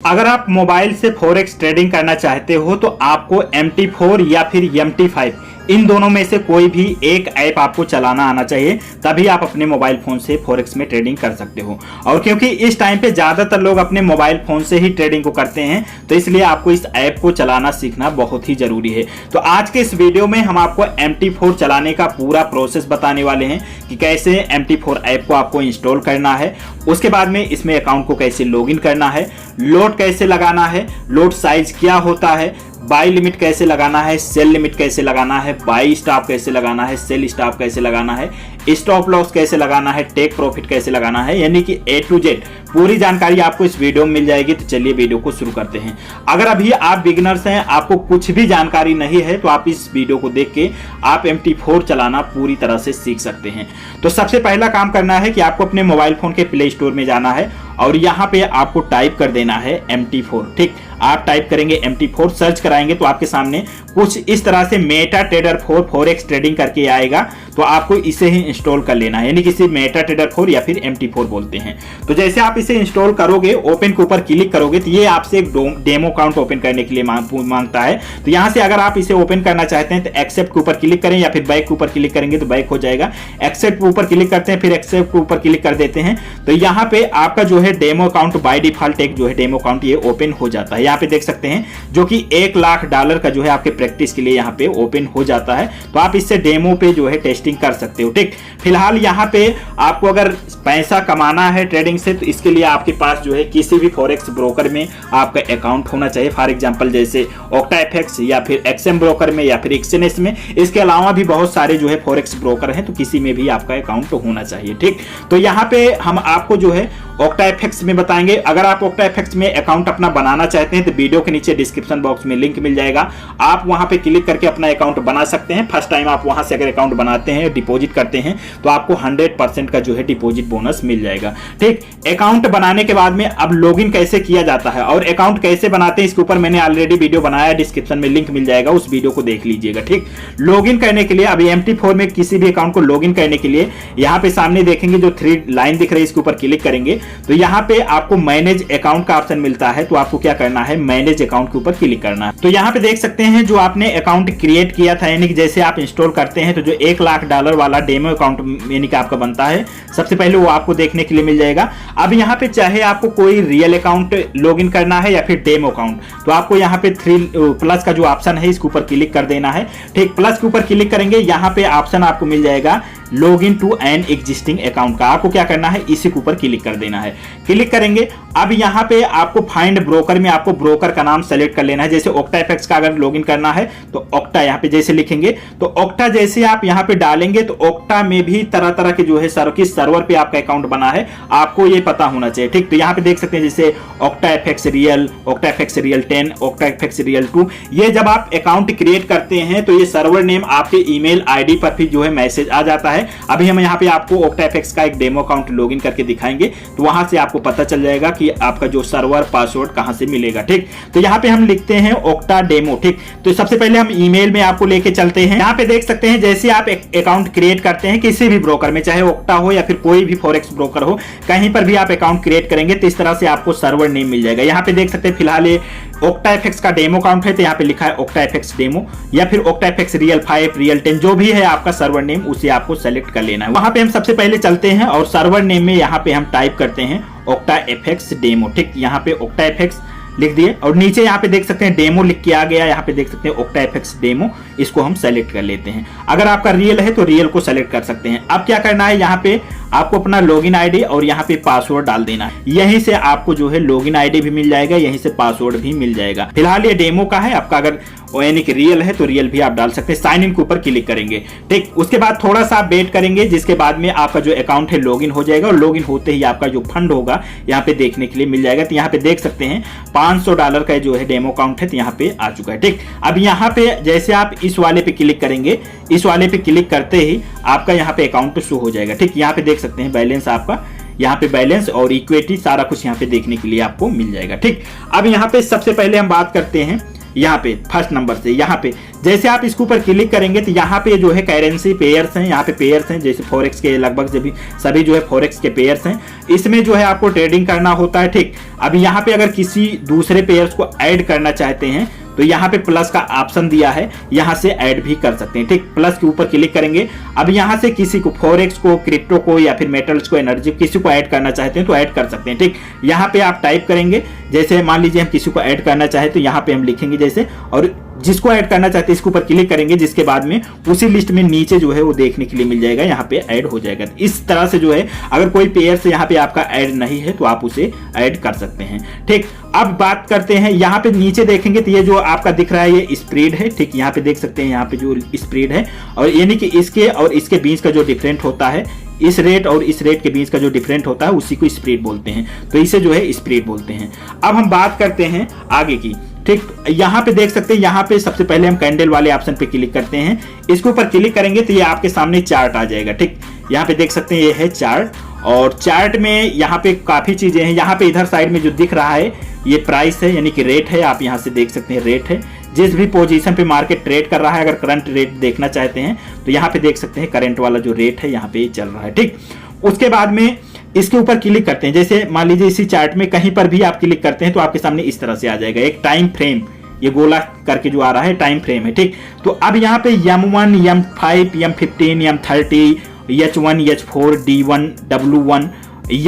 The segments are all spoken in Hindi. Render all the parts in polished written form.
अगर आप मोबाइल से फॉरेक्स ट्रेडिंग करना चाहते हो तो आपको MT4 या फिर MT5 इन दोनों में से कोई भी एक ऐप आपको चलाना आना चाहिए, तभी आप अपने मोबाइल फोन से फॉरेक्स में ट्रेडिंग कर सकते हो। और क्योंकि इस टाइम पे ज्यादातर लोग अपने मोबाइल फोन से ही ट्रेडिंग को करते हैं, तो इसलिए आपको इस ऐप को चलाना सीखना बहुत ही जरूरी है। तो आज के इस वीडियो में हम आपको MT4 चलाने का पूरा प्रोसेस बताने वाले हैं कि कैसे MT4 ऐप को आपको इंस्टॉल करना है, उसके बाद में इसमें अकाउंट को कैसे लॉगिन करना है, लोड कैसे लगाना है, लोड साइज क्या होता है, बाई लिमिट कैसे लगाना है, सेल लिमिट कैसे लगाना है, बाई स्टॉप कैसे लगाना है, सेल स्टॉप कैसे लगाना है, स्टॉप लॉस कैसे लगाना है, टेक प्रॉफिट कैसे लगाना है, यानी कि A to Z पूरी जानकारी आपको इस वीडियो में मिल जाएगी। तो चलिए वीडियो को शुरू करते हैं। अगर अभी आप बिगिनर्स हैं, आपको कुछ भी जानकारी नहीं है, तो आप इस वीडियो को देख के आप MT4 चलाना पूरी तरह से सीख सकते हैं। तो सबसे पहला काम करना है कि आपको अपने मोबाइल फोन के प्ले स्टोर में जाना है और यहाँ पे आपको टाइप कर देना है MT4। ठीक, आप टाइप करेंगे MT4, सर्च कराएंगे तो आपके सामने कुछ इस तरह से मेटा ट्रेडर 4 फॉरेक्स ट्रेडिंग करके आएगा। तो आपको इसे ही इंस्टॉल कर लेना है, यानी कि इसे मेटा ट्रेडर 4 या फिर MT4 बोलते हैं। तो जैसे आप इसे इंस्टॉल करोगे, ओपन के ऊपर क्लिक करोगे तो ये आपसे एक डेमो अकाउंट ओपन करने के लिए मांगता है। तो यहाँ से अगर आप इसे ओपन करना चाहते हैं तो एक्सेप्ट के ऊपर क्लिक करें या फिर बैक के ऊपर क्लिक करेंगे तो बैक हो जाएगा। एक्सेप्ट के ऊपर क्लिक करते हैं, फिर एक्सेप्ट के ऊपर क्लिक कर देते हैं, तो यहाँ पे आपका जो है डेमो अकाउंट बाय डिफॉल्ट एक जो है डेमो अकाउंट ये ओपन हो जाता है। यहाँ पे देख सकते हैं जो कि $1 लाख का जो है आपके प्रैक्टिस के लिए यहाँ पे ओपन हो जाता है। तो आप इससे डेमो पे जो है टेस्टिंग कर सकते हो। ठीक, फिलहाल यहाँ पे आपको अगर पैसा कमाना है ट्रेडिंग से, तो इसके लिए आपके पास जो है किसी भी फॉरेक्स ब्रोकर में आपका अकाउंट होना चाहिए। फॉर एग्जांपल जैसे OctaFX या फिर XM ब्रोकर में या फिर एक्सएनएस में। इसके अलावा भी बहुत सारे जो है फॉरेक्स ब्रोकर हैं, तो किसी में भी आपका अकाउंट होना चाहिए। ठीक, तो यहाँ पे हम आपको जो है OctaFX में बताएंगे। अगर आप OctaFX में अकाउंट अपना बनाना चाहते हैं तो वीडियो के नीचे डिस्क्रिप्शन बॉक्स में लिंक मिल जाएगा, आप वहां पे क्लिक करके अपना अकाउंट बना सकते हैं। फर्स्ट टाइम आप वहां से अगर अकाउंट बनाते हैं, डिपॉजिट करते हैं, तो आपको 100% का जो है डिपॉजिट बोनस मिल जाएगा। ठीक, अकाउंट बनाने के बाद में अब लॉगिन कैसे किया जाता है और अकाउंट कैसे बनाते हैं, इसके ऊपर मैंने ऑलरेडी वीडियो बनाया है, डिस्क्रिप्शन में लिंक मिल जाएगा, उस वीडियो को देख लीजिएगा। ठीक, लॉगिन करने के लिए अभी MT4 में किसी भी अकाउंट को लॉगिन करने के लिए यहाँ पे सामने देखेंगे जो 3 लाइन दिख रही है, इसके ऊपर क्लिक करेंगे तो यहाँ पे आपको मैनेज अकाउंट का ऑप्शन मिलता है। तो आपको क्या करना है, मैनेज अकाउंट के ऊपर क्लिक करना है। तो यहाँ पे देख सकते हैं जो आपने अकाउंट क्रिएट किया था, यानी कि जैसे आप इंस्टॉल करते हैं तो जो $1 लाख वाला डेमो अकाउंट यानी कि आपका बनता है, सबसे पहले वो आपको देखने के लिए मिल जाएगा। अब यहाँ पे चाहे आपको कोई रियल अकाउंट लॉगिन करना है या फिर डेमो अकाउंट, तो आपको यहाँ पे 3 प्लस का जो ऑप्शन है इसके ऊपर क्लिक कर देना है। ठीक, प्लस के ऊपर क्लिक करेंगे, यहाँ पे ऑप्शन आपको मिल जाएगा login to an existing account का। आपको क्या करना है, इसी के ऊपर क्लिक कर देना है। क्लिक करेंगे, अब यहाँ पे आपको फाइंड ब्रोकर में आपको ब्रोकर का नाम सेलेक्ट कर लेना है। जैसे OctaFX का अगर लॉगिन करना है तो Octa यहाँ पे जैसे लिखेंगे, तो Octa जैसे आप यहाँ पे डालेंगे तो Octa में भी तरह तरह के जो है किस सर्वर पे आपका अकाउंट बना है आपको ये पता होना चाहिए। ठीक, तो यहाँ पे देख सकते हैं जैसे OctaFX Real, OctaFX Real 10, OctaFX Real 2। ये जब आप अकाउंट क्रिएट करते हैं तो ये सर्वर नेम आपके ईमेल आईडी पर भी जो है मैसेज आ जाता है। अभी हम यहाँ पे आपको OctaFX का एक डेमो अकाउंट लॉगिन करके दिखाएंगे, तो वहां से आपको पता चल जाएगा कि आपका जो सर्वर पासवर्ड कहां से मिलेगा। ठीक, तो यहाँ पे हम लिखते हैं Octa डेमो। ठीक, तो सबसे पहले हम ईमेल में आपको लेके चलते हैं। यहाँ पे देख सकते हैं जैसे आप अकाउंट क्रिएट करते हैं किसी भी ब्रोकर में, चाहे Octa हो या फिर कोई भी फॉरेक्स ब्रोकर हो, कहीं पर भी आप अकाउंट क्रिएट करेंगे तो इस तरह से आपको सर्वर नेम मिल जाएगा। यहाँ पे देख सकते हैं फिलहाल ये OctaFX का डेमो अकाउंट है, तो यहाँ पे लिखा है OctaFX डेमो या फिर OctaFX Real 5, Real 10, जो भी है आपका सर्वर नेम उसे आपको सेलेक्ट कर लेना है। वहां पे हम सबसे पहले चलते हैं और सर्वर नेम में यहाँ पे हम टाइप करते हैं OctaFX डेमो। ठीक, यहाँ पे OctaFX लिख दिए और नीचे यहाँ पे देख सकते हैं डेमो लिख के आ गया। यहाँ पे देख सकते हैं OctaFX डेमो, इसको हम सेलेक्ट कर लेते हैं। अगर आपका रियल है तो रियल को सेलेक्ट कर सकते हैं। अब क्या करना है, यहाँ पे आपको अपना लॉगिन आईडी और यहाँ पे पासवर्ड डाल देना है। यहीं से आपको जो है लॉगिन आईडी भी मिल जाएगा, यहीं से पासवर्ड भी मिल जाएगा। फिलहाल ये डेमो का है, आपका अगर यानी कि रियल है तो रियल भी आप डाल सकते हैं। साइन इन के ऊपर क्लिक करेंगे। ठीक, उसके बाद थोड़ा सा आप वेट करेंगे, जिसके बाद में आपका जो अकाउंट है लॉगिन हो जाएगा और लॉगिन होते ही आपका जो फंड होगा यहाँ पे देखने के लिए मिल जाएगा। तो यहाँ पे देख सकते हैं $500 का जो है डेमो अकाउंट है, तो यहाँ पे आ चुका है। ठीक, अब यहाँ पे जैसे आप इस वाले पे क्लिक करेंगे, इस वाले पे क्लिक करते ही आपका यहाँ पे अकाउंट शो हो जाएगा। ठीक, यहाँ पे देख सकते हैं बैलेंस आपका, यहाँ पे बैलेंस और इक्विटी सारा कुछ यहाँ पे देखने के लिए आपको मिल जाएगा। ठीक, अब यहाँ पे सबसे पहले हम बात करते हैं यहाँ पे फर्स्ट नंबर से यहाँ पे जैसे आप इसके ऊपर क्लिक करेंगे तो यहाँ पे जो है करेंसी पेयर्स हैं, यहाँ पे पेयर्स हैं जैसे फॉरेक्स के लगभग सभी जो है फॉरेक्स के पेयर्स हैं, इसमें जो है आपको ट्रेडिंग करना होता है। ठीक, अब यहाँ पे अगर किसी दूसरे पेयर्स को ऐड करना चाहते हैं तो यहाँ पे प्लस का ऑप्शन दिया है, यहाँ से ऐड भी कर सकते हैं। ठीक, प्लस के ऊपर क्लिक करेंगे। अब यहाँ से किसी को फॉरेक्स को, क्रिप्टो को या फिर मेटल्स को, एनर्जी किसी को ऐड करना चाहते हैं तो ऐड कर सकते हैं। ठीक, यहाँ पे आप टाइप करेंगे, जैसे मान लीजिए हम किसी को ऐड करना चाहे तो यहाँ पे हम लिखेंगे जैसे, और जिसको ऐड करना चाहते हैं इसके ऊपर क्लिक करेंगे, जिसके बाद में उसी लिस्ट में नीचे जो है वो देखने के लिए मिल जाएगा, यहाँ पे ऐड हो जाएगा। इस तरह से जो है अगर कोई पेयर से यहाँ पे आपका ऐड नहीं है तो आप उसे ऐड कर सकते हैं। ठीक, अब बात करते हैं, यहाँ पे नीचे देखेंगे तो ये जो आपका दिख रहा है ये स्प्रेड है। ठीक, यहाँ पे देख सकते हैं यहाँ पे जो स्प्रेड है, और यानी कि इसके और इसके बीच का जो डिफरेंट होता है, इस रेट और इस रेट के बीच का जो डिफरेंट होता है उसी को स्प्रेड बोलते हैं, तो इसे जो है स्प्रेड बोलते हैं। अब हम बात करते हैं आगे की। ठीक, यहाँ पे देख सकते हैं, यहाँ पे सबसे पहले हम कैंडल वाले ऑप्शन पे क्लिक करते हैं। इसके ऊपर क्लिक करेंगे तो ये आपके सामने चार्ट आ जाएगा। ठीक, यहाँ पे देख सकते हैं ये है चार्ट, और चार्ट में यहाँ पे काफी चीजें हैं। यहाँ पे इधर साइड में जो दिख रहा है ये प्राइस है, यानी कि रेट है, आप यहाँ से देख सकते हैं रेट है, जिस भी पोजीशन पे मार्केट ट्रेड कर रहा है। अगर करंट रेट देखना चाहते हैं तो यहाँ पे देख सकते हैं करंट वाला जो रेट है यहाँ पे चल रहा है। ठीक, उसके बाद में इसके ऊपर क्लिक करते हैं, जैसे मान लीजिए इसी चार्ट में कहीं पर भी आप क्लिक करते हैं तो आपके सामने इस तरह से आ जाएगा एक टाइम फ्रेम, ये गोला करके जो आ रहा है टाइम फ्रेम है। ठीक, तो अब यहाँ पे M1, M5, M15, M30, H1, H4, D1, W1,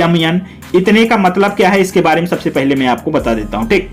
MN, इतने का मतलब क्या है इसके बारे में सबसे पहले मैं आपको बता देता हूँ। ठीक,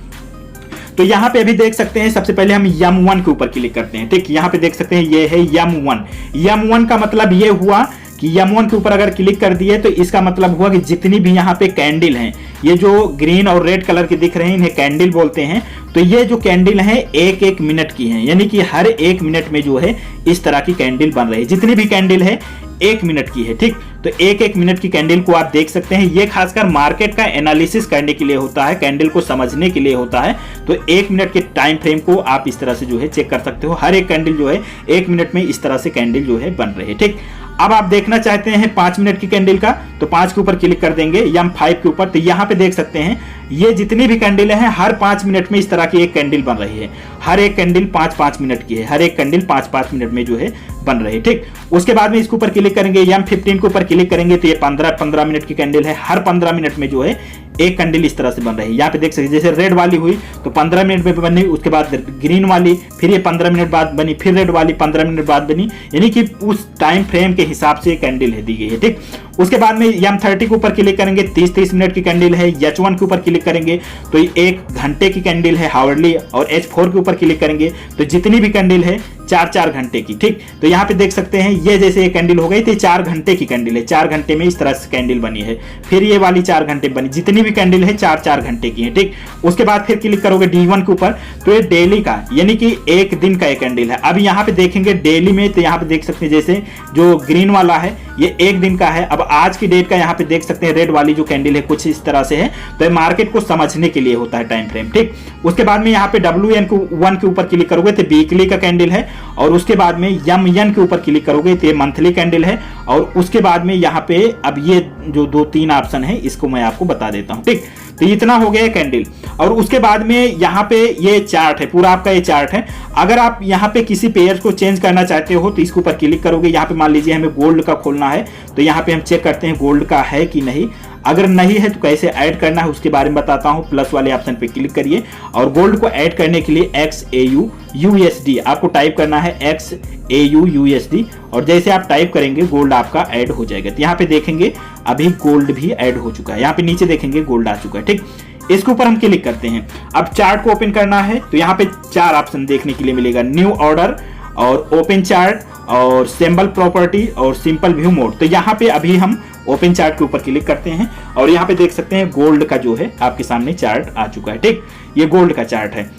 तो यहाँ पे अभी देख सकते हैं, सबसे पहले हम M1 के ऊपर क्लिक करते हैं। ठीक, यहाँ पे देख सकते हैं ये है M1। M1 का मतलब ये हुआ कि M1 के ऊपर अगर क्लिक कर दिए तो इसका मतलब हुआ कि जितनी भी यहाँ पे कैंडल हैं, ये जो ग्रीन और रेड कलर के दिख रहे हैं इन्हें कैंडल बोलते हैं। तो ये जो कैंडल है एक एक मिनट की हैं, यानी कि हर एक मिनट में जो है इस तरह की कैंडल बन रही है। जितनी भी कैंडल है एक मिनट की है। ठीक, तो एक एक मिनट की कैंडल को आप देख सकते हैं। ये खासकर मार्केट का एनालिसिस करने के लिए होता है, कैंडल को समझने के लिए होता है। तो एक मिनट के टाइम फ्रेम को आप इस तरह से जो है चेक कर सकते हो। हर एक कैंडल जो है एक मिनट में इस तरह से कैंडल जो है बन रही है। ठीक, अब आप देखना चाहते हैं 5 मिनट की कैंडल का, तो 5 के ऊपर क्लिक कर देंगे, M5 के ऊपर, तो यहाँ पे देख सकते हैं ये जितनी भी कैंडल हैं हर 5 मिनट में इस तरह की एक कैंडल बन रही है। हर एक कैंडल 5-5 मिनट की है, हर एक कैंडल 5-5 मिनट में जो है बन रही है। ठीक, उसके बाद में इसके ऊपर क्लिक करेंगे, M15 के ऊपर क्लिक करेंगे तो ये 15-15 मिनट की कैंडल है। हर 15 मिनट में जो है एक कैंडल इस तरह से बन रही है। यहाँ पे देख सकते जैसे रेड वाली हुई तो 15 मिनट में बनी, उसके बाद ग्रीन वाली, फिर ये 15 मिनट बाद बनी, फिर रेड वाली 15 मिनट बाद बनी, यानी कि उस टाइम फ्रेम के हिसाब से कैंडल है दी गई है। ठीक, उसके बाद में M30 के ऊपर क्लिक करेंगे, 30-30 मिनट की कैंडल है। H1 के ऊपर क्लिक करेंगे तो ये 1 घंटे की कैंडल है हार्डली, और H4 के ऊपर क्लिक करेंगे तो जितनी भी कैंडल है 4-4 घंटे की। ठीक, तो यहाँ पे देख सकते हैं ये जैसे ये कैंडल हो गई तो 4 घंटे की कैंडल है, 4 घंटे में इस तरह से कैंडल बनी है। फिर ये वाली 4 घंटे बनी, जितनी भी कैंडल है 4-4 घंटे की है। ठीक, उसके बाद फिर क्लिक करोगे D1 के ऊपर तो ये डेली का, यानी कि एक दिन का एक कैंडल है। अब यहाँ पे देखेंगे डेली में तो यहाँ पे देख सकते हैं जैसे जो ग्रीन वाला है ये एक दिन का है। अब आज की डेट का यहाँ पे देख सकते हैं रेड वाली जो कैंडल है कुछ इस तरह से है, तो मार्केट को समझने के लिए होता है टाइम फ्रेम। ठीक, उसके बाद में यहाँ पे WN1 के ऊपर क्लिक करोगे तो वीकली का कैंडल है, और उसके बाद में MN के ऊपर क्लिक करोगे तो ये मंथली कैंडल है, और उसके बाद में यहाँ पे अब ये जो 2-3 ऑप्शन है इसको मैं आपको बता देता हूँ। ठीक, तो इतना हो गया कैंडल, और उसके बाद में यहाँ पे ये चार्ट है, पूरा आपका ये चार्ट है। अगर आप यहाँ पे किसी पेयर को चेंज करना चाहते हो तो इसके ऊपर क्लिक करोगे। यहाँ पे मान लीजिए हमें गोल्ड का खोलना है तो यहाँ पे हम चेक करते हैं गोल्ड का है कि नहीं। अगर नहीं है तो कैसे ऐड करना है उसके बारे में बताता हूं। प्लस वाले ऑप्शन पे क्लिक करिए, और गोल्ड को ऐड करने के लिए XAUUSD आपको टाइप करना है, XAUUSD, और जैसे आप टाइप करेंगे गोल्ड आपका ऐड हो जाएगा। तो यहाँ पे देखेंगे अभी गोल्ड भी ऐड हो चुका है, यहाँ पे नीचे देखेंगे गोल्ड आ चुका है। ठीक, इसके ऊपर हम क्लिक करते हैं। अब चार्ट को ओपन करना है तो यहाँ पे 4 ऑप्शन देखने के लिए मिलेगा, न्यू ऑर्डर और ओपन चार्ट और सिंबल प्रॉपर्टी और सिंपल व्यू मोड। तो यहाँ पे अभी हम ओपन चार्ट के ऊपर क्लिक करते हैं, और यहाँ पे देख सकते हैं गोल्ड का जो है आपके सामने चार्ट आ चुका है। ठीक, ये गोल्ड का चार्ट है।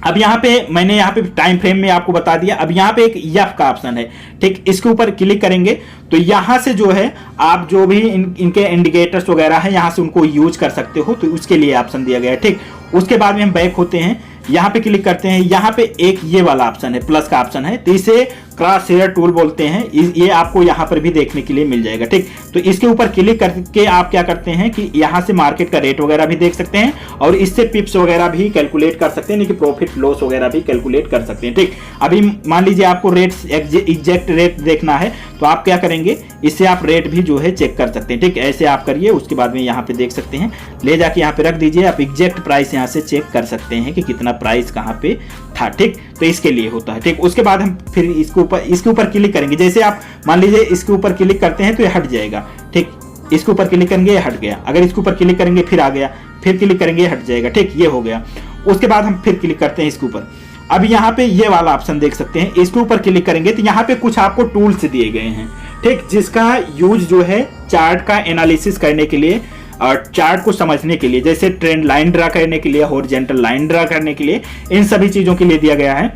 अब यहाँ पे मैंने यहाँ पे टाइम फ्रेम में आपको बता दिया। अब यहाँ पे एक F का ऑप्शन है। ठीक, इसके ऊपर क्लिक करेंगे तो यहाँ से जो है आप जो भी इनके इंडिकेटर्स वगैरह है यहाँ से उनको यूज कर सकते हो, तो उसके लिए ऑप्शन दिया गया है। ठीक, उसके बाद में हम बैक होते हैं, यहाँ पे क्लिक करते हैं। यहाँ पे एक ये वाला ऑप्शन है, प्लस का ऑप्शन है, तो इसे क्रॉस हेयर टूल बोलते हैं, ये आपको यहाँ पर भी देखने के लिए मिल जाएगा। ठीक, तो इसके ऊपर क्लिक करके आप क्या करते हैं कि यहाँ से मार्केट का रेट वगैरह भी देख सकते हैं और इससे पिप्स वगैरह भी कैलकुलेट कर सकते हैं, यानी कि प्रॉफिट लॉस वगैरह भी कैलकुलेट कर सकते हैं। ठीक, अभी मान लीजिए आपको रेट एग्जैक्ट रेट देखना है तो आप क्या करेंगे, इससे आप रेट भी जो है चेक कर सकते हैं। ठीक, ऐसे आप करिए, उसके बाद में यहाँ पे देख सकते हैं, ले जाके यहाँ पे रख दीजिए, आप एग्जैक्ट प्राइस यहाँ से चेक कर सकते हैं कि कितना प्राइस कहाँ पे था। ठीक, तो इसके लिए होता है। ठीक, उसके बाद हम फिर इसके ऊपर क्लिक करेंगे। जैसे आप मान लीजिए इसके ऊपर क्लिक करते हैं तो ये हट जाएगा। ठीक, इसके ऊपर क्लिक करेंगे ये हट गया, अगर इसके ऊपर क्लिक करेंगे फिर आ गया, फिर क्लिक करेंगे ये हट जाएगा। ठीक, ये हो गया। उसके बाद हम फिर क्लिक करते हैं इसके ऊपर। अब यहाँ पे ये वाला ऑप्शन देख सकते हैं, इसके ऊपर क्लिक करेंगे तो यहाँ पे कुछ आपको टूल्स दिए गए हैं। ठीक, जिसका यूज जो है चार्ट का एनालिसिस करने के लिए और चार्ट को समझने के लिए, जैसे ट्रेंड लाइन ड्रा करने के लिए, हॉरिजॉन्टल लाइन ड्रा करने के लिए, इन सभी चीजों के लिए दिया गया है।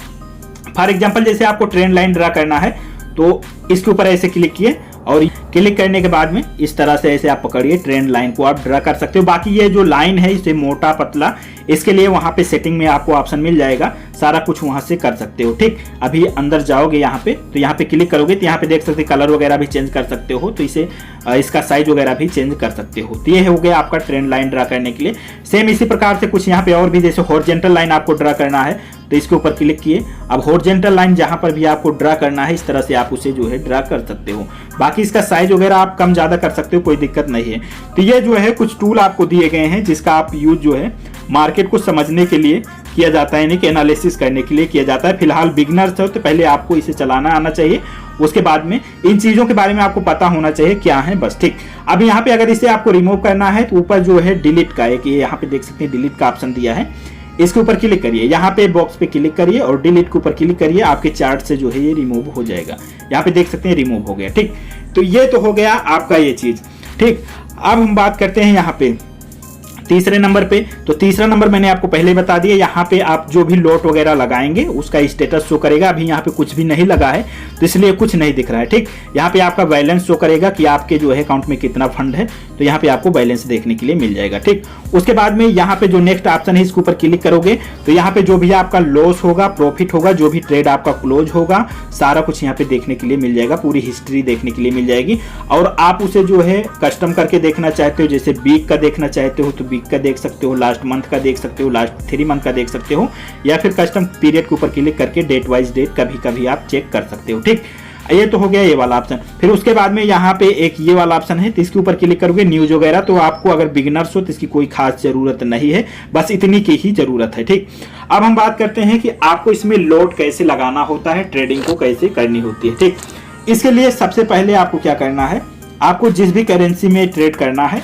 फॉर एग्जांपल जैसे आपको ट्रेंड लाइन ड्रा करना है तो इसके ऊपर ऐसे क्लिक किए और क्लिक करने के बाद में इस तरह से ऐसे आप पकड़िए, ट्रेंड लाइन को आप ड्रा कर सकते हो। बाकी ये जो लाइन है इसे मोटा पतला, इसके लिए वहां पे सेटिंग में आपको ऑप्शन मिल जाएगा, सारा कुछ वहां से कर सकते हो। ठीक, अभी अंदर जाओगे यहाँ पे तो यहाँ पे क्लिक करोगे तो यहाँ पे देख सकते कलर वगैरह भी चेंज कर सकते हो, तो इसे इसका साइज वगैरह भी चेंज कर सकते हो। तो ये हो गया आपका ट्रेंड लाइन ड्रा करने के लिए। सेम इसी प्रकार से कुछ यहाँ पे और भी, जैसे हॉरिजॉन्टल लाइन आपको ड्रा करना है तो इसके ऊपर क्लिक किए। अब हॉरिजॉन्टल लाइन जहां पर भी आपको ड्रा करना है इस तरह से आप उसे जो है ड्रा कर सकते हो। बाकी इसका साइज वगैरह आप कम ज्यादा कर सकते हो, कोई दिक्कत नहीं है। तो ये जो है कुछ टूल आपको दिए गए हैं जिसका आप यूज जो है मार्केट को समझने के लिए किया जाता है, यानी कि एनालिसिस करने के लिए किया जाता है। फिलहाल बिगिनर्स हो तो पहले आपको इसे चलाना आना चाहिए, उसके बाद में इन चीजों के बारे में आपको पता होना चाहिए क्या है, बस। ठीक, अब यहाँ पे अगर इसे आपको रिमूव करना है तो ऊपर जो है डिलीट का एक, ये यहाँ पे देख सकते हैं डिलीट का ऑप्शन दिया है, इसके ऊपर क्लिक करिए, यहाँ पे बॉक्स पे क्लिक करिए और डिलीट के ऊपर क्लिक करिए, आपके चार्ट से जो है ये रिमूव हो जाएगा। यहाँ पे देख सकते हैं रिमूव हो गया। ठीक, तो ये तो हो गया आपका ये चीज। ठीक, अब हम बात करते हैं यहाँ पे तीसरे नंबर पे। तो तीसरा नंबर मैंने आपको पहले बता दिया, यहाँ पे आप जो भी लॉट वगैरह लगाएंगे उसका स्टेटस शो करेगा। अभी यहाँ पे कुछ भी नहीं लगा है तो इसलिए कुछ नहीं दिख रहा है। ठीक, यहाँ पे आपका बैलेंस शो करेगा कि आपके जो है अकाउंट में कितना फंड है, तो यहाँ पे आपको बैलेंस देखने के लिए मिल जाएगा। ठीक, उसके बाद में यहाँ पे जो नेक्स्ट ऑप्शन है इसके ऊपर क्लिक करोगे तो यहाँ पे जो भी आपका लॉस होगा, प्रॉफिट होगा, जो भी ट्रेड आपका क्लोज होगा, सारा कुछ यहाँ पे देखने के लिए मिल जाएगा, पूरी हिस्ट्री देखने के लिए मिल जाएगी। और आप उसे जो है कस्टम करके देखना चाहते हो, जैसे वीक का देखना चाहते हो तो वीक का देख सकते हो, लास्ट मंथ का देख सकते हो, लास्ट 3 मंथ का देख सकते हो, या फिर कस्टम पीरियड के ऊपर क्लिक करके डेट वाइज डेट कभी कभी आप चेक कर सकते हो। ठीक, ये तो हो गया ये वाला ऑप्शन। फिर उसके बाद में यहाँ पे एक ये वाला ऑप्शन है, तो इसके ऊपर क्लिक करोगे न्यूज वगैरह, तो आपको अगर बिगिनर्स हो तो इसकी कोई खास जरूरत नहीं है, बस इतनी की ही जरूरत है। ठीक, अब हम बात करते हैं कि आपको इसमें लॉट कैसे लगाना होता है, ट्रेडिंग को कैसे करनी होती है। ठीक, इसके लिए सबसे पहले आपको क्या करना है, आपको जिस भी करेंसी में ट्रेड करना है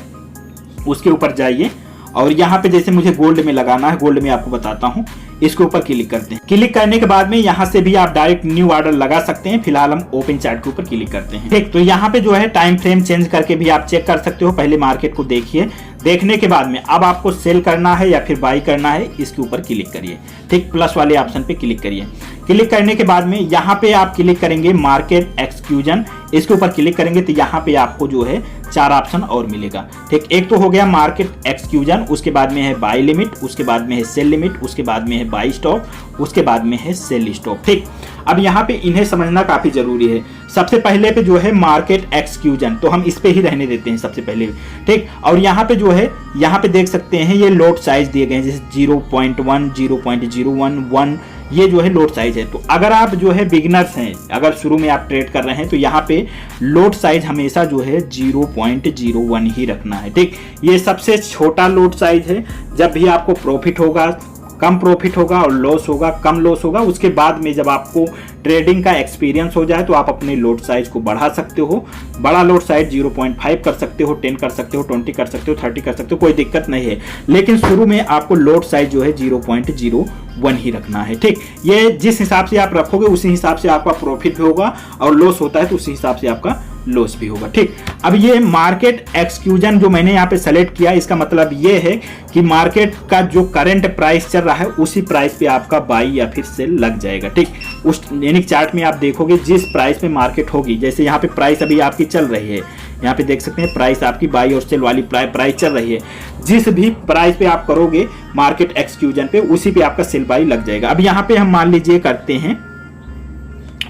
उसके ऊपर जाइए और यहाँ पे जैसे मुझे गोल्ड में लगाना है, गोल्ड में आपको बताता हूँ, इसके ऊपर क्लिक करते हैं। क्लिक करने के बाद में यहाँ से भी आप डायरेक्ट न्यू ऑर्डर लगा सकते हैं। फिलहाल हम ओपन चार्ट के ऊपर क्लिक करते हैं। ठीक, तो यहाँ पे जो है टाइम फ्रेम चेंज करके भी आप चेक कर सकते हो। पहले मार्केट को देखिए, देखने के बाद में अब आपको सेल करना है या फिर बाई करना है, इसके ऊपर क्लिक करिए। ठीक, प्लस वाले ऑप्शन पे क्लिक करिए। क्लिक करने के बाद में यहाँ पे आप क्लिक करेंगे मार्केट एक्सक्लूजन, इसके ऊपर क्लिक करेंगे तो यहाँ पे आपको जो है 4 ऑप्शन और मिलेगा। ठीक, एक तो हो गया मार्केट एक्सक्लूजन, उसके बाद में है बाई लिमिट, उसके बाद में है सेल लिमिट, उसके बाद में है बाई स्टॉप, उसके बाद में है सेल स्टॉप। ठीक, अब यहाँ पे इन्हें समझना काफी जरूरी है। सबसे पहले पे जो है मार्केट एक्सक्लूजन, तो हम इस पे ही रहने देते हैं सबसे पहले। ठीक, और यहाँ पे जो है, यहाँ पे देख सकते हैं ये लॉट साइज दिए गए हैं, जैसे 0.1, 0.01, 1, ये जो है लॉट साइज है। तो अगर आप जो है बिगिनर्स हैं, अगर शुरू में आप ट्रेड कर रहे हैं, तो यहाँ पे लॉट साइज हमेशा जो है 0.01 ही रखना है। ठीक, ये सबसे छोटा लॉट साइज है। जब भी आपको प्रॉफिट होगा, कम प्रॉफिट होगा और लॉस होगा, कम लॉस होगा, उसके बाद में जब आपको ट्रेडिंग का एक्सपीरियंस हो जाए तो आप अपने लॉट साइज को बढ़ा सकते हो। बड़ा लॉट साइज 0.5 कर सकते हो, 10 कर सकते हो, 20 कर सकते हो, 30 कर सकते हो, कोई दिक्कत नहीं है। लेकिन शुरू में आपको लॉट साइज जो है 0.01 ही रखना है। ठीक, ये जिस हिसाब से आप रखोगे उसी हिसाब से आपका प्रॉफिट भी होगा, और लॉस होता है तो उसी हिसाब से आपका लॉस भी होगा। ठीक, अब ये मार्केट एक्सक्लूजन जो मैंने यहाँ पे सेलेक्ट किया, इसका मतलब ये है कि मार्केट का जो करंट प्राइस चल रहा है उसी प्राइस पे आपका बाई या फिर सेल लग जाएगा। ठीक, उस यानी चार्ट में आप देखोगे जिस प्राइस पे मार्केट होगी, जैसे यहाँ पे प्राइस अभी आपकी चल रही है, यहाँ पे देख सकते हैं प्राइस आपकी बाई और सेल वाली प्राइस चल रही है, जिस भी प्राइस पे आप करोगे मार्केट एक्सक्लूजन पे, उसी पे आपका सेल बाई लग जाएगा। अब यहाँ पे हम मान लीजिए करते हैं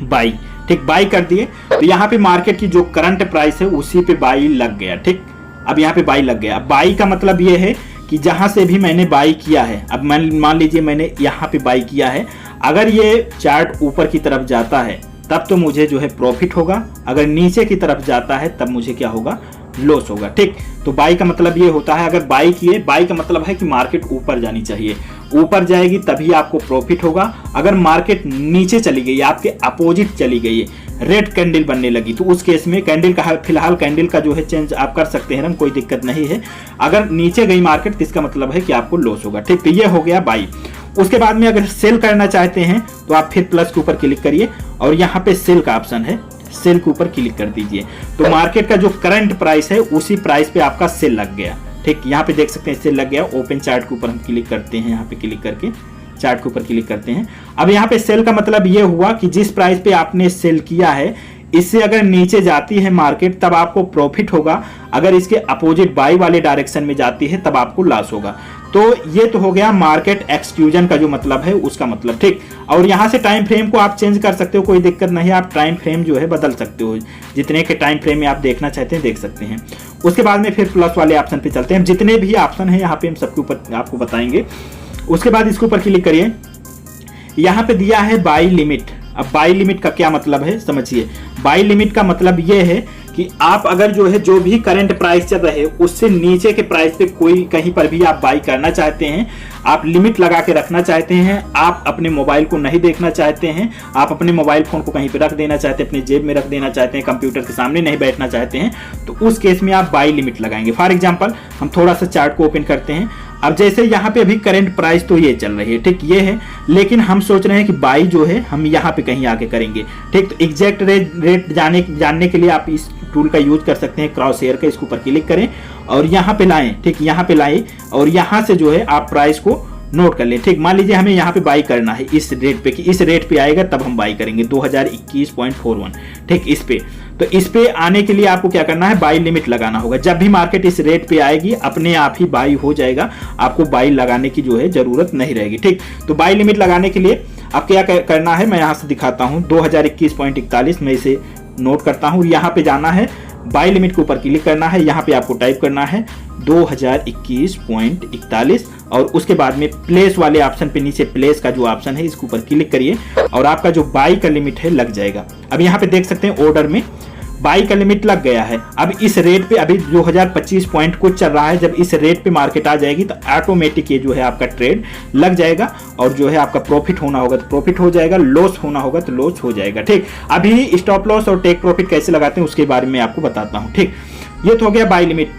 बाई, ठीक, बाई कर दिए तो यहाँ पे मार्केट की जो करंट प्राइस है उसी पे बाई लग गया। ठीक, अब यहाँ पे बाई लग गया। बाई का मतलब ये है कि जहां से भी मैंने बाई किया है, अब मान लीजिए मैंने यहाँ पे बाई किया है, अगर ये चार्ट ऊपर की तरफ जाता है तब तो मुझे जो है प्रॉफिट होगा, अगर नीचे की तरफ जाता है तब मुझे क्या होगा, लॉस होगा। ठीक, तो बाई का मतलब ये होता है, अगर बाई किए, बाई का मतलब है कि मार्केट ऊपर जानी चाहिए, ऊपर जाएगी तभी आपको प्रॉफिट होगा। अगर मार्केट नीचे चली गई, आपके अपोजिट चली गई, रेड कैंडल बनने लगी, तो उस केस में कैंडल का फिलहाल कैंडल का जो है चेंज आप कर सकते हैं रंग, कोई दिक्कत नहीं है। अगर नीचे गई मार्केट तो इसका मतलब है कि आपको लॉस होगा। ठीक, तो ये हो गया बाई। उसके बाद में अगर सेल करना चाहते हैं तो आप फिर प्लस के ऊपर क्लिक करिए और यहाँ पे सेल का ऑप्शन है, सेल के ऊपर क्लिक कर दीजिए। तो मार्केट का जो करंट प्राइस है उसी प्राइस पे आपका सेल लग गया। ठीक, यहाँ पे देख सकते हैं सेल लग गया। ओपन चार्ट के ऊपर हम क्लिक करते हैं, यहाँ पे क्लिक करके चार्ट के ऊपर क्लिक करते हैं। अब यहाँ पे सेल का मतलब ये हुआ कि जिस प्राइस पे आपने सेल किया है इससे अगर नीचे जाती है मार्केट तब आपको प्रॉफिट होगा, अगर इसके अपोजिट बाई वाले डायरेक्शन में जाती है तब आपको लॉस होगा। तो ये तो हो गया मार्केट एक्सक्लूजन का जो मतलब है उसका मतलब। ठीक, और यहाँ से टाइम फ्रेम को आप चेंज कर सकते हो, कोई दिक्कत नहीं है, आप टाइम फ्रेम जो है बदल सकते हो, जितने के टाइम फ्रेम में आप देखना चाहते हैं देख सकते हैं। उसके बाद में फिर प्लस वाले ऑप्शन पे चलते हैं, जितने भी ऑप्शन है यहाँ पे हम सबके ऊपर आपको बताएंगे। उसके बाद इसके ऊपर क्लिक करिए, यहाँ पे दिया है बाई लिमिट। अब बाई लिमिट का क्या मतलब है समझिए। बाई लिमिट का मतलब ये है कि आप अगर जो है जो भी करंट प्राइस चल रहे उससे नीचे के प्राइस पे कोई कहीं पर भी आप बाई करना चाहते हैं, आप लिमिट लगा के रखना चाहते हैं, आप अपने मोबाइल को नहीं देखना चाहते हैं, आप अपने मोबाइल फोन को कहीं पे रख देना चाहते हैं, अपनी जेब में रख देना चाहते हैं, कंप्यूटर के सामने नहीं बैठना चाहते हैं, तो उस केस में आप बाई लिमिट लगाएंगे। फॉर एग्जांपल हम थोड़ा सा चार्ट को ओपन करते हैं। अब जैसे यहाँ पे अभी करंट प्राइस तो ये चल रही है, ठीक, ये है, लेकिन हम सोच रहे हैं कि बाई जो है हम यहाँ पे कहीं आके करेंगे। ठीक, तो एग्जैक्ट रेट जानने के लिए आप इस टूल का यूज कर सकते हैं, क्रॉस हेयर का, इसके ऊपर क्लिक करें और यहाँ पे लाएं। ठीक, यहाँ पे लाएं और यहाँ से जो है आप प्राइस को नोट कर लें। ठीक, मान लीजिए हमें यहाँ पे बाई करना है इस रेट पे, कि इस रेट पे आएगा तब हम बाई करेंगे 2021.41। ठीक, इस पे, तो इस पे आने के लिए आपको क्या करना है, बाई लिमिट लगाना होगा। जब भी मार्केट इस रेट पे आएगी अपने आप ही बाई हो जाएगा, आपको बाई लगाने की जो है जरूरत नहीं रहेगी। ठीक, तो बाई लिमिट लगाने के लिए आप क्या करना है, मैं यहाँ से दिखाता हूँ। 2021.41 में इसे नोट करता हूँ। यहाँ पे जाना है, बाई लिमिट के ऊपर क्लिक करना है, यहाँ पे आपको टाइप करना है 2021.41 और उसके बाद में प्लेस वाले ऑप्शन पे नीचे प्लेस का जो ऑप्शन है इसके ऊपर क्लिक करिए और आपका जो बाई का लिमिट है लग जाएगा। अब यहाँ पे देख सकते हैं ऑर्डर में बाई का लिमिट लग गया है। अब इस रेट पे अभी 2025 पॉइंट कुछ चल रहा है, जब इस रेट पे मार्केट आ जाएगी तो ऑटोमेटिक ये जो है आपका ट्रेड लग जाएगा और जो है आपका प्रॉफिट होना होगा तो प्रॉफिट हो जाएगा, लॉस होना होगा तो लॉस हो जाएगा। ठीक, अभी स्टॉप लॉस और टेक प्रॉफिट कैसे लगाते हैं उसके बारे में आपको बताता हूँ। ठीक, ये तो हो गया बाई लिमिट।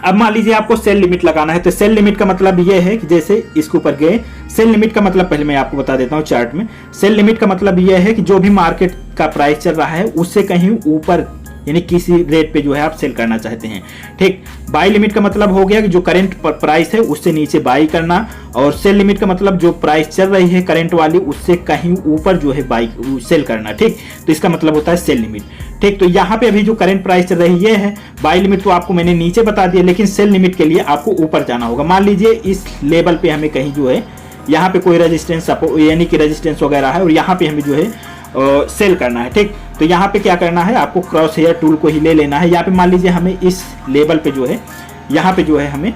अब मान लीजिए आपको सेल लिमिट लगाना है, तो सेल लिमिट का मतलब ये है कि जैसे इसके ऊपर गए, सेल लिमिट का मतलब पहले मैं आपको बता देता हूँ चार्ट में। सेल लिमिट का मतलब ये है कि जो भी मार्केट का प्राइस चल रहा है उससे कहीं ऊपर, यानी किसी रेट पे जो है आप सेल करना चाहते हैं। ठीक, बाई लिमिट का मतलब हो गया कि जो करंट प्राइस है उससे नीचे बाई करना, और सेल लिमिट का मतलब जो प्राइस चल रही है करंट वाली उससे कहीं ऊपर जो है बाई सेल करना। ठीक, तो इसका मतलब होता है सेल लिमिट। ठीक, तो यहाँ पे अभी जो करंट प्राइस चल रही ये है, बाई लिमिट तो आपको मैंने नीचे बता दिया, लेकिन सेल लिमिट के लिए आपको ऊपर जाना होगा। मान लीजिए इस लेवल पे हमें कहीं जो है यहाँ पे कोई रेजिस्टेंस यानी कि रेजिस्टेंस वगैरह है और यहाँ पे हमें जो है सेल करना है। ठीक, तो यहाँ पे क्या करना है, आपको क्रॉस हेयर टूल को ही ले लेना है। यहाँ पे मान लीजिए हमें इस लेवल पे जो है, यहाँ पे जो है हमें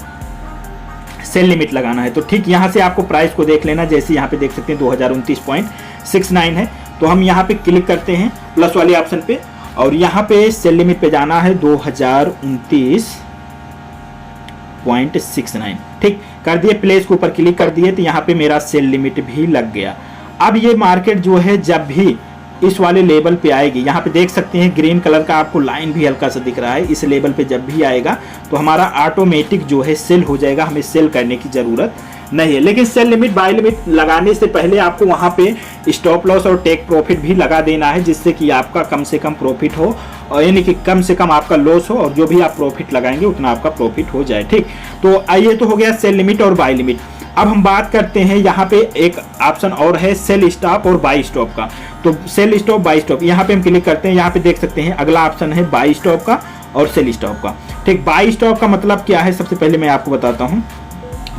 सेल लिमिट लगाना है। तो ठीक, यहाँ से आपको प्राइस को देख लेना, जैसे यहाँ पे देख सकते हैं 2029.69 है, तो हम यहाँ पे क्लिक करते हैं प्लस वाले ऑप्शन पे और यहाँ पे सेल लिमिट पे जाना है 2029.69। ठीक, कर दिए, प्लेस के ऊपर क्लिक कर दिए तो यहाँ पे मेरा सेल लिमिट भी लग गया। अब ये मार्केट जो है जब भी इस वाले लेवल पे आएगी, यहाँ पे देख सकते हैं ग्रीन कलर का आपको लाइन भी हल्का सा दिख रहा है, इस लेवल पे जब भी आएगा तो हमारा ऑटोमेटिक जो है सेल हो जाएगा, हमें सेल करने की जरूरत नहीं है। लेकिन सेल लिमिट बाई लिमिट लगाने से पहले आपको वहाँ पे स्टॉप लॉस और टेक प्रॉफिट भी लगा देना है, जिससे कि आपका कम से कम प्रॉफिट हो, और यानी कि कम से कम आपका लॉस हो और जो भी आप प्रॉफिट लगाएंगे उतना आपका प्रॉफिट हो जाए। ठीक, तो आइए, तो हो गया सेल लिमिट और बाई लिमिट। अब हम बात करते हैं, यहाँ पे एक ऑप्शन और है सेल स्टॉप और बाई स्टॉप का। तो सेल स्टॉप बाई स्टॉप यहाँ पे हम क्लिक करते हैं, यहाँ पे देख सकते हैं अगला ऑप्शन है बाई स्टॉप का और सेल स्टॉप का। ठीक, बाई स्टॉप का मतलब क्या है, सबसे पहले मैं आपको बताता हूँ।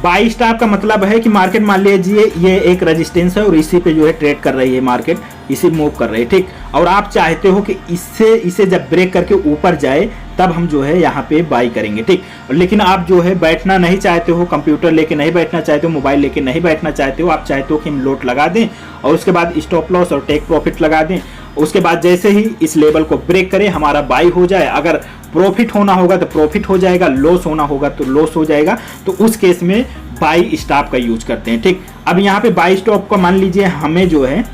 बाई स्टॉप का मतलब है कि मार्केट मान लीजिए ये एक रेजिस्टेंस है और इसी पे जो है ट्रेड कर रही है मार्केट, इसे मूव कर रहे हैं, ठीक। और आप चाहते हो कि इसे जब ब्रेक करके ऊपर जाए तब हम जो है यहाँ पे बाई करेंगे, ठीक। लेकिन आप जो है बैठना नहीं चाहते हो, कंप्यूटर लेके नहीं बैठना चाहते हो, मोबाइल लेके नहीं बैठना चाहते हो, आप चाहते हो कि हम लोड लगा दें और उसके बाद स्टॉप लॉस और टेक प्रॉफिट लगा दें। उसके बाद जैसे ही इस लेवल को ब्रेक करें हमारा बाई हो जाए, अगर प्रॉफिट होना होगा तो प्रॉफिट हो जाएगा, लॉस होना होगा तो लॉस हो जाएगा, तो उस केस में बाई स्टॉप का यूज करते हैं, ठीक। अब यहाँ पे बाई स्टॉप का मान लीजिए हमें जो है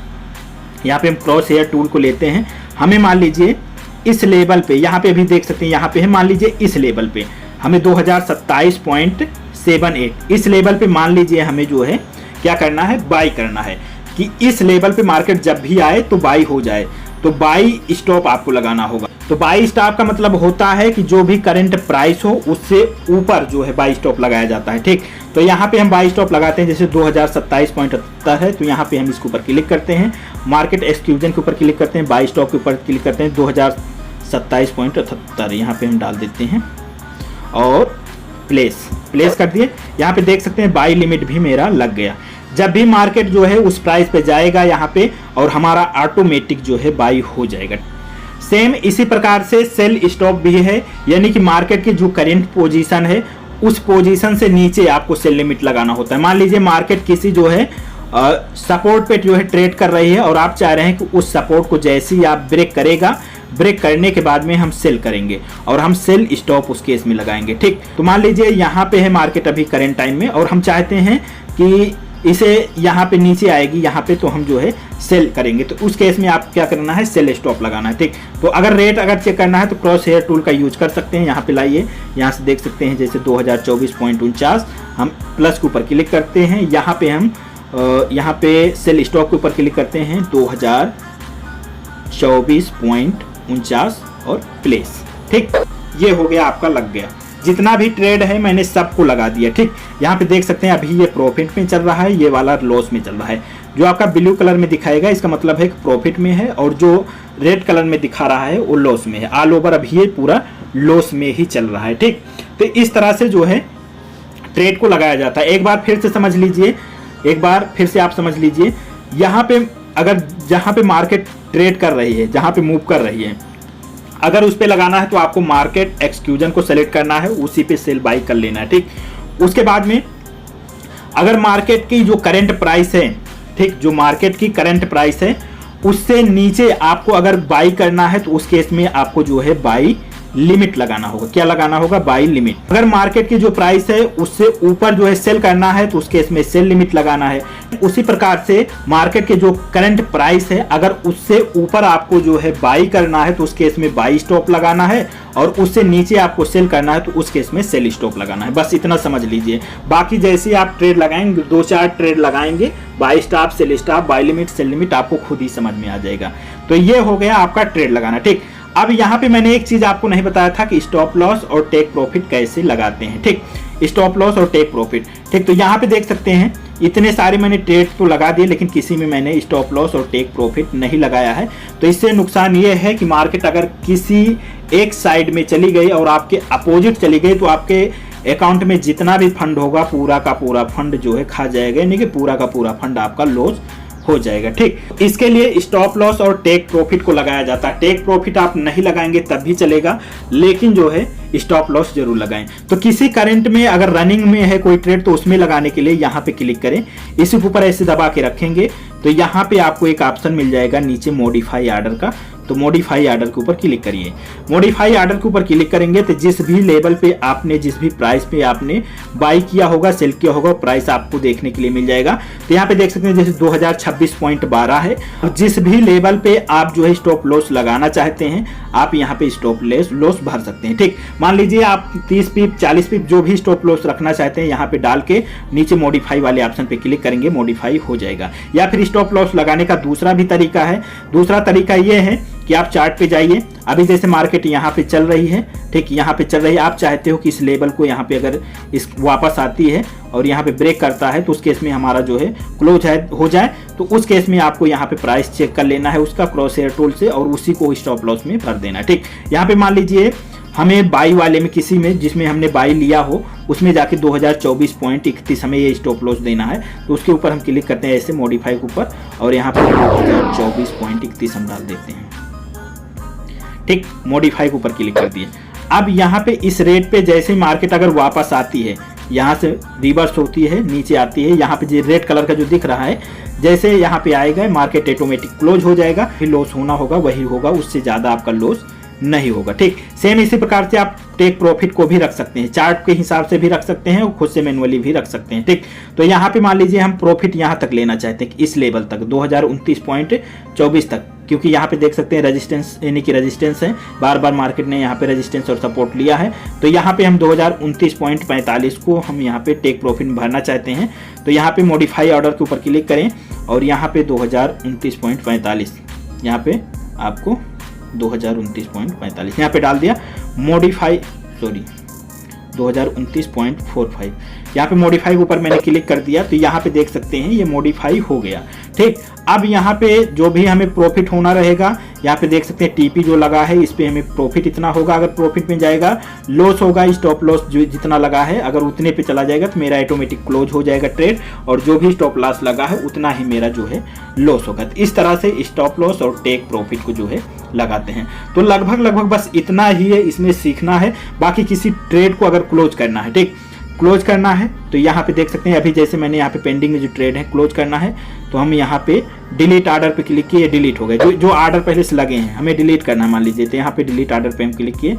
यहाँ पे हम क्रॉस हेयर टूल को लेते हैं, हमें मान लीजिए इस लेवल पे, यहाँ पे भी देख सकते हैं, यहाँ पे है मान लीजिए इस लेवल पे हमें 2027.78 इस लेवल पे मान लीजिए हमें जो है क्या करना है, बाई करना है कि इस लेवल पे मार्केट जब भी आए तो बाई हो जाए, तो बाई स्टॉप आपको लगाना होगा। तो बाई स्टॉप का मतलब होता है कि जो भी करंट प्राइस हो उससे ऊपर जो है बाई स्टॉप लगाया जाता है, ठीक। तो यहाँ पे हम बाई स्टॉप लगाते हैं, जैसे 2027.78 है तो यहाँ पे हम इसके ऊपर क्लिक करते हैं, मार्केट एक्सक्लूजन के ऊपर क्लिक करते हैं, बाई स्टॉप के ऊपर क्लिक करते हैं 2027.78 यहाँ पे हम डाल देते हैं और प्लेस कर दिए। यहाँ पे देख सकते हैं बाई लिमिट भी मेरा लग गया। जब भी मार्केट जो है उस प्राइस पे जाएगा यहाँ पे और हमारा ऑटोमेटिक जो है बाई हो जाएगा। सेम इसी प्रकार से सेल स्टॉप भी है, यानी कि मार्केट की जो करंट पोजीशन है उस पोजीशन से नीचे आपको सेल लिमिट लगाना होता है। मान लीजिए मार्केट किसी जो है सपोर्ट पे जो है ट्रेड कर रही है और आप चाह रहे हैं कि उस सपोर्ट को जैसे ही आप ब्रेक करेगा, ब्रेक करने के बाद में हम सेल करेंगे और हम सेल स्टॉप उस केस में लगाएंगे, ठीक। तो मान लीजिए यहाँ पे है मार्केट अभी करंट टाइम में और हम चाहते हैं कि इसे यहाँ पे नीचे आएगी यहाँ पे, तो हम जो है सेल करेंगे, तो उस केस में आप क्या करना है, सेल स्टॉप लगाना है, ठीक। तो अगर रेट अगर चेक करना है तो क्रॉस हेयर टूल का यूज कर सकते हैं। यहाँ पे लाइए, यहाँ से देख सकते हैं जैसे 2024.49 हम प्लस के ऊपर क्लिक करते हैं, यहाँ पे हम यहाँ पे सेल स्टॉप के ऊपर क्लिक करते हैं 2024.49 और प्लेस, ठीक। ये हो गया, आपका लग गया। जितना भी ट्रेड है मैंने सबको लगा दिया, ठीक। यहाँ पे देख सकते हैं अभी ये प्रॉफिट में चल रहा है, ये वाला लॉस में चल रहा है। जो आपका ब्लू कलर में दिखाएगा इसका मतलब है कि प्रॉफिट में है और जो रेड कलर में दिखा रहा है वो लॉस में है। ऑल ओवर अभी ये पूरा लॉस में ही चल रहा है, ठीक। तो इस तरह से जो है ट्रेड को लगाया जाता है। एक बार फिर से समझ लीजिए, आप समझ लीजिए, यहाँ पे अगर जहाँ पे मार्केट ट्रेड कर रही है, जहाँ पे मूव कर रही है, अगर उस पे लगाना है तो आपको मार्केट एक्सक्लूजन को सेलेक्ट करना है, उसी पे सेल बाई कर लेना है, ठीक। उसके बाद में अगर मार्केट की जो करंट प्राइस है, ठीक, जो मार्केट की करंट प्राइस है उससे नीचे आपको अगर बाई करना है तो उस केस में आपको जो है बाई लिमिट लगाना होगा। क्या लगाना होगा, बाई लिमिट। अगर मार्केट की जो प्राइस है उससे ऊपर जो है सेल करना है तो उस केस में सेल लिमिट लगाना है। उसी प्रकार से मार्केट के जो करंट प्राइस है अगर उससे ऊपर आपको जो है बाई करना है तो उस केस में बाई स्टॉप लगाना है और उससे नीचे आपको सेल करना है तो उस केस में सेल स्टॉप लगाना है। बस इतना समझ लीजिए। बाकी जैसे आप ट्रेड लगाएंगे, 2-4 ट्रेड लगाएंगे, buy stop, sell stop, buy limit, sell limit, आपको खुद ही समझ में आ जाएगा। तो ये हो गया आपका ट्रेड लगाना, ठीक। अब यहाँ पे मैंने एक चीज आपको नहीं बताया था कि स्टॉप लॉस और टेक प्रॉफिट कैसे लगाते हैं, ठीक। स्टॉप लॉस और टेक प्रॉफिट, ठीक। तो यहाँ पे देख सकते हैं इतने सारे मैंने ट्रेड तो लगा दिए लेकिन किसी में मैंने स्टॉप लॉस और टेक प्रॉफिट नहीं लगाया है। तो इससे नुकसान ये है कि मार्केट अगर किसी एक साइड में चली गई और आपके अपोजिट चली गई तो आपके अकाउंट में जितना भी फंड होगा पूरा का पूरा फंड जो है खा जाएगा, यानी कि पूरा का पूरा फंड आपका लॉस हो जाएगा, ठीक। इसके लिए स्टॉप लॉस और टेक प्रॉफिट को लगाया जाता है। टेक प्रॉफिट आप नहीं लगाएंगे तब भी चलेगा, लेकिन जो है स्टॉप लॉस जरूर लगाएं। तो किसी करंट में अगर रनिंग में है कोई ट्रेड तो उसमें लगाने के लिए यहाँ पे क्लिक करें, इसी ऊपर ऐसे दबा के रखेंगे तो यहाँ पे आपको एक ऑप्शन मिल जाएगा नीचे मॉडिफाई ऑर्डर का। तो मॉडिफाई ऑर्डर के ऊपर क्लिक करिए। मॉडिफाई ऑर्डर के ऊपर क्लिक करेंगे तो जिस भी लेवल पे आपने, जिस भी प्राइस पे आपने बाई किया होगा, सेल किया होगा, प्राइस आपको देखने के लिए मिल जाएगा। तो यहाँ पे देख सकते हैं जैसे 2026.12 है। जिस भी लेवल पे आप जो है स्टॉप लॉस लगाना चाहते हैं आप यहाँ पे स्टॉप लॉस भर सकते हैं, ठीक। मान लीजिए आप 30 पिप 40 पिप जो भी स्टॉप लॉस रखना चाहते हैं यहाँ पे डाल के नीचे मॉडिफाई वाले ऑप्शन पे क्लिक करेंगे, मॉडिफाई हो जाएगा। या फिर स्टॉप लॉस लगाने का दूसरा भी तरीका है। दूसरा तरीका ये है कि आप चार्ट पे जाइए। अभी जैसे मार्केट यहाँ पे चल रही है, ठीक, यहाँ पे चल रही है, आप चाहते हो कि इस लेवल को यहाँ पे अगर इस वापस आती है और यहाँ पे ब्रेक करता है तो उस केस में हमारा जो है क्लोज हो जाए, तो उस केस में आपको यहाँ पे प्राइस चेक कर लेना है उसका क्रॉस हेयर टूल से और उसी को स्टॉप लॉस में भर देना है, ठीक। यहाँ पे मान लीजिए हमें बाई वाले में किसी में जिसमें हमने बाई लिया हो उसमें जाके 2024.31 हमें ये स्टॉप लॉस देना है। तो उसके ऊपर हम क्लिक करते हैं ऐसे मॉडिफाई के ऊपर और यहाँ पर 2024.31 हम डाल देते हैं। ठीक, मॉडिफाई के ऊपर क्लिक कर दिए। अब यहाँ पे इस रेट पे जैसे मार्केट अगर वापस आती है, यहाँ से रिवर्स होती है, नीचे आती है, यहाँ पे जो रेड कलर का जो दिख रहा है, जैसे यहाँ पे आएगा मार्केट ऑटोमेटिक क्लोज हो जाएगा। फिर लॉस होना होगा वही होगा, उससे ज़्यादा आपका लॉस नहीं होगा। ठीक, सेम इसी प्रकार से आप टेक प्रॉफिट को भी रख सकते हैं, चार्ट के हिसाब से भी रख सकते हैं और खुद से मैनुअली भी रख सकते हैं। ठीक, तो यहाँ पे मान लीजिए हम प्रॉफिट यहाँ तक लेना चाहते हैं, इस लेवल तक 2029.24 तक, क्योंकि यहाँ पे देख सकते हैं रेजिस्टेंस यानी कि रेजिस्टेंस है, बार बार मार्केट ने यहाँ पे रेजिस्टेंस और सपोर्ट लिया है। तो यहाँ पे हम 2029.45 को हम यहाँ पे टेक प्रॉफिट भरना चाहते हैं। तो यहाँ पे मॉडिफाई ऑर्डर के ऊपर क्लिक करें और यहाँ पे 2029.45 यहाँ पे आपको 2029.45 यहाँ पे डाल दिया। मॉडिफाई 2029.45 यहाँ पे मॉडिफाई के ऊपर मैंने क्लिक कर दिया। तो यहाँ पे देख सकते हैं ये मॉडिफाई हो गया। ठीक, अब यहाँ पे जो भी हमें प्रॉफिट होना रहेगा, यहाँ पे देख सकते हैं टीपी जो लगा है इस पे हमें प्रॉफिट इतना होगा। अगर प्रॉफिट में जाएगा, लॉस होगा, स्टॉप लॉस जो जितना लगा है अगर उतने पे चला जाएगा तो मेरा ऑटोमेटिक क्लोज हो जाएगा ट्रेड, और जो भी स्टॉप लॉस लगा है उतना ही मेरा जो है लॉस होगा। तो इस तरह से स्टॉप लॉस और टेक प्रॉफिट को जो है लगाते हैं। तो लगभग बस इतना ही है, इसमें सीखना है। बाकी किसी ट्रेड को अगर क्लोज करना है, ठीक, क्लोज करना है तो यहाँ पे देख सकते हैं अभी जैसे मैंने यहाँ पे पेंडिंग में जो ट्रेड है क्लोज करना है तो हम यहाँ पे डिलीट ऑर्डर पे क्लिक किए, डिलीट हो गए। जो ऑर्डर पहले से लगे हैं हमें डिलीट करना है, मान लीजिए, तो यहाँ पे डिलीट ऑर्डर पे हम क्लिक किए,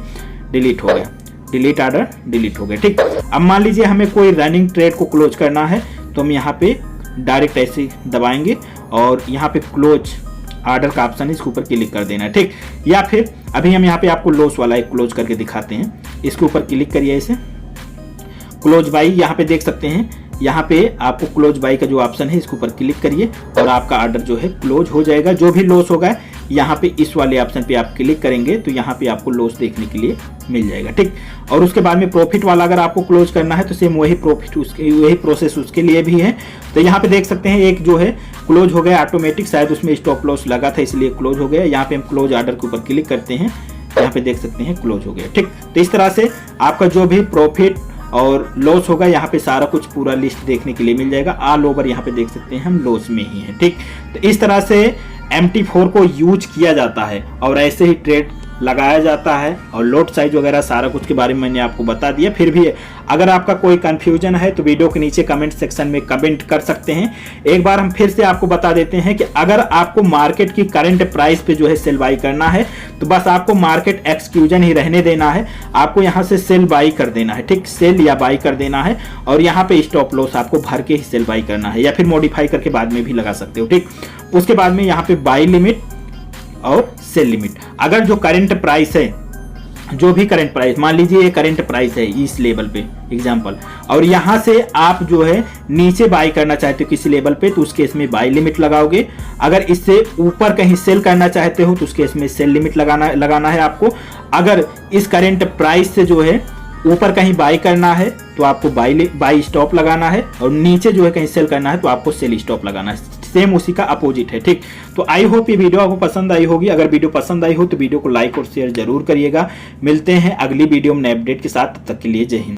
डिलीट हो गया, डिलीट ऑर्डर डिलीट हो गया। ठीक, अब मान लीजिए हमें कोई रनिंग ट्रेड को क्लोज करना है तो हम यहाँ पे डायरेक्ट ऐसे दबाएंगे और यहाँ पे क्लोज ऑर्डर का ऑप्शन है, इसके ऊपर क्लिक कर देना है। ठीक, या फिर अभी हम यहाँ पे आपको लॉस वाला एक क्लोज करके दिखाते हैं, इसके ऊपर क्लिक करिए ऐसे, क्लोज बाई, यहाँ पे देख सकते हैं, यहाँ पे आपको क्लोज बाई का जो ऑप्शन है इसके ऊपर क्लिक करिए और आपका ऑर्डर जो है क्लोज हो जाएगा। जो भी लॉस होगा यहाँ पे इस वाले ऑप्शन पे आप क्लिक करेंगे तो यहाँ पे आपको लॉस देखने के लिए मिल जाएगा। ठीक, और उसके बाद में प्रॉफिट वाला अगर आपको क्लोज करना है तो सेम वही प्रॉफिट वही प्रोसेस उसके लिए भी है। तो यहाँ पे देख सकते हैं एक जो है क्लोज हो गया ऑटोमेटिक, शायद उसमें स्टॉप लॉस लगा था इसलिए क्लोज हो गया। यहाँ पे हम क्लोज ऑर्डर के ऊपर क्लिक करते हैं, यहाँ पे देख सकते हैं क्लोज हो गया। ठीक, तो इस तरह से आपका जो भी प्रॉफिट और लॉस होगा यहाँ पे सारा कुछ पूरा लिस्ट देखने के लिए मिल जाएगा। ऑल ओवर यहाँ पे देख सकते हैं हम लॉस में ही है। ठीक, तो इस तरह से MT4 को यूज किया जाता है और ऐसे ही ट्रेड लगाया जाता है और लोट साइज वगैरह सारा कुछ के बारे में मैंने आपको बता दिया। फिर भी अगर आपका कोई कंफ्यूजन है तो वीडियो के नीचे कमेंट सेक्शन में कमेंट कर सकते हैं। एक बार हम फिर से आपको बता देते हैं कि अगर आपको मार्केट की करंट प्राइस पे जो है सेल बाई करना है तो बस आपको मार्केट एक्सक्लूजन ही रहने देना है, आपको यहाँ से सेल बाई कर देना है। ठीक, सेल या बाई कर देना है और यहाँ पे स्टॉप लॉस आपको भर के ही सेल बाई करना है या फिर मॉडिफाई करके बाद में भी लगा सकते हो। ठीक, उसके बाद में यहाँ पे बाई लिमिट और सेल लिमिट, अगर जो करंट प्राइस है, जो भी करंट प्राइस, मान लीजिए ये करंट प्राइस है इस लेवल पे एग्जांपल, और यहाँ से आप जो है नीचे बाई करना चाहते हो किसी लेवल पे तो उस केस में बाई लिमिट लगाओगे। अगर इससे ऊपर कहीं सेल करना चाहते हो तो उस केस में सेल लिमिट लगाना है आपको। अगर इस करंट प्राइस से जो है ऊपर कहीं बाई करना है तो आपको बाई स्टॉप लगाना है और नीचे जो है कहीं सेल करना है तो आपको सेल स्टॉप लगाना है। सेम उसी का अपोजिट है। ठीक, तो आई होप ये वीडियो आपको पसंद आई होगी। अगर वीडियो पसंद आई हो तो वीडियो को लाइक और शेयर जरूर करिएगा। मिलते हैं अगली वीडियो में नए अपडेट के साथ, तब तक के लिए जय हिंद।